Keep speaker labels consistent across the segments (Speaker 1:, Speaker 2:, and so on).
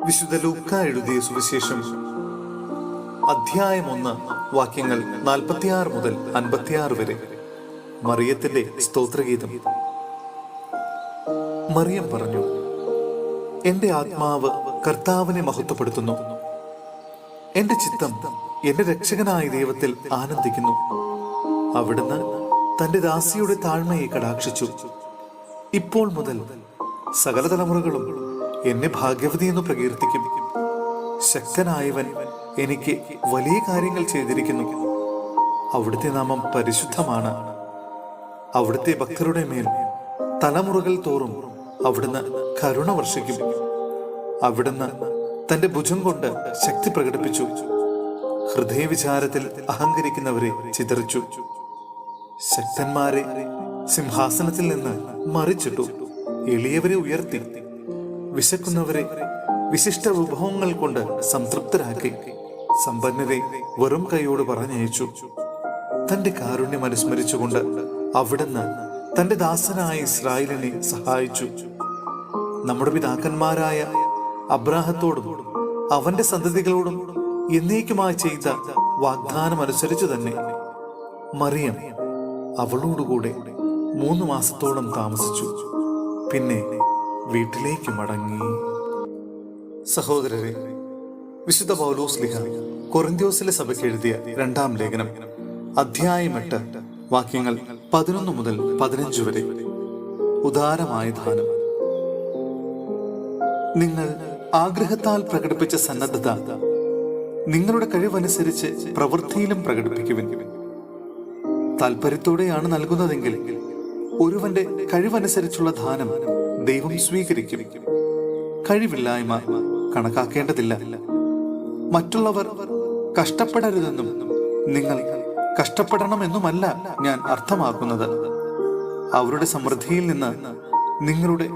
Speaker 1: വിശുദ്ധ ലൂക്ക എഴുതിയ സുവിശേഷം അധ്യായം 1 വാക്യങ്ങൾ 46 മുതൽ 56 വരെ. മറിയത്തിന്റെ സ്തോത്രഗീതം. മറിയം പറഞ്ഞു, എന്റെ ആത്മാവ് കർത്താവിനെ മഹത്വപ്പെടുത്തുന്നു. എന്റെ ചിത്തം എന്റെ രക്ഷകനായ ദൈവത്തിൽ ആനന്ദിക്കുന്നു. അവിടുന്ന് തന്റെ ദാസിയുടെ താഴ്മയെ കടാക്ഷിച്ചു. ഇപ്പോൾ മുതൽ സകല തലമുറകളും എന്നെ ഭാഗ്യവതി എന്ന് പ്രകീർത്തിക്കും. ശക്തനായവൻ എനിക്ക് വലിയ കാര്യങ്ങൾ ചെയ്തിരിക്കുന്നു. അവിടുത്തെ നാമം പരിശുദ്ധമാണ്. അവിടുത്തെ ഭക്തരുടെ മേൽ തലമുറകൾ തോറും അവിടുന്ന് കരുണ വർഷിക്കും. അവിടുന്ന് തന്റെ ഭുജം കൊണ്ട് ശക്തി പ്രകടിപ്പിച്ചു. ഹൃദയവിചാരത്തിൽ അഹങ്കരിക്കുന്നവരെ ചിതറിച്ചു. ശക്തന്മാരെ സിംഹാസനത്തിൽ നിന്ന് മറിച്ചിട്ടു. എളിയവരെ ഉയർത്തി. വിശക്കുന്നവരെ വിശിഷ്ട വിഭവങ്ങൾ കൊണ്ട് സംതൃപ്തരാക്കി. സമ്പന്നരെ വെറും കൈയോട് പറഞ്ഞയച്ചു. തന്റെ കാരുണ്യം അനുസ്മരിച്ചുകൊണ്ട് അവിടുന്ന് തന്റെ ദാസനായ ഇസ്രായേലിനെ സഹായിച്ചു. നമ്മുടെ പിതാക്കന്മാരായ അബ്രാഹത്തോടും അവന്റെ സന്തതികളോടും എന്നേക്കുമായി ചെയ്ത വാഗ്ദാനം അനുസരിച്ചു തന്നെ മറിയം അവളോടുകൂടെ 3 മാസത്തോളം താമസിച്ചു. പിന്നെ വീട്ടിലേക്ക് മടങ്ങി. സഹോദരരെ, വിശുദ്ധ പൗലോസ് ശ്ലീഹ കൊറിന്ത്യോസിലെ സഭയ്ക്ക് എഴുതിയ 2-ാം ലേഖനം അധ്യായം 8 വാക്യങ്ങൾ 11 മുതൽ 15 വരെ. ഉദാരമായ ദാനം. നിങ്ങൾ ആഗ്രഹത്താൽ പ്രകടിപ്പിച്ച സന്നദ്ധത നിങ്ങളുടെ കഴിവനുസരിച്ച് പ്രവൃത്തിയിലും പ്രകടിപ്പിക്കുവിൻ. താല്പര്യത്തോടെയാണ് നൽകുന്നതെങ്കിൽ ഒരുവന്റെ കഴിവനുസരിച്ചുള്ള ദാനം ദൈവം സ്വീകരിക്കും. കഴിവില്ലായ്മ കണക്കാക്കേണ്ടതില്ല. മറ്റുള്ളവർ കഷ്ടപ്പെടരുതെന്നും നിങ്ങൾ കഷ്ടപ്പെടണമെന്നുമല്ല ഞാൻ അർത്ഥമാക്കുന്നത്. അവരുടെ സമൃദ്ധിയിൽ നിന്ന് നിങ്ങളുടെ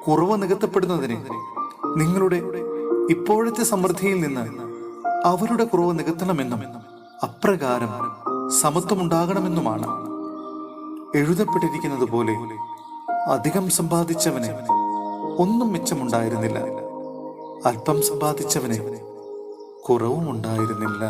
Speaker 1: കുറവ് നികത്തപ്പെടുന്നതിന് നിങ്ങളുടെ ഇപ്പോഴത്തെ സമൃദ്ധിയിൽ നിന്ന് അവരുടെ കുറവ് നികത്തണമെന്നും അപ്രകാരം സമത്വമുണ്ടാകണമെന്നുമാണ്. എഴുതപ്പെട്ടിരിക്കുന്നത് പോലെ അധികം സമ്പാദിച്ചവന് ഒന്നും മിച്ചമുണ്ടായിരുന്നില്ല, അല്പം സമ്പാദിച്ചവന് കുറവും ഉണ്ടായിരുന്നില്ല.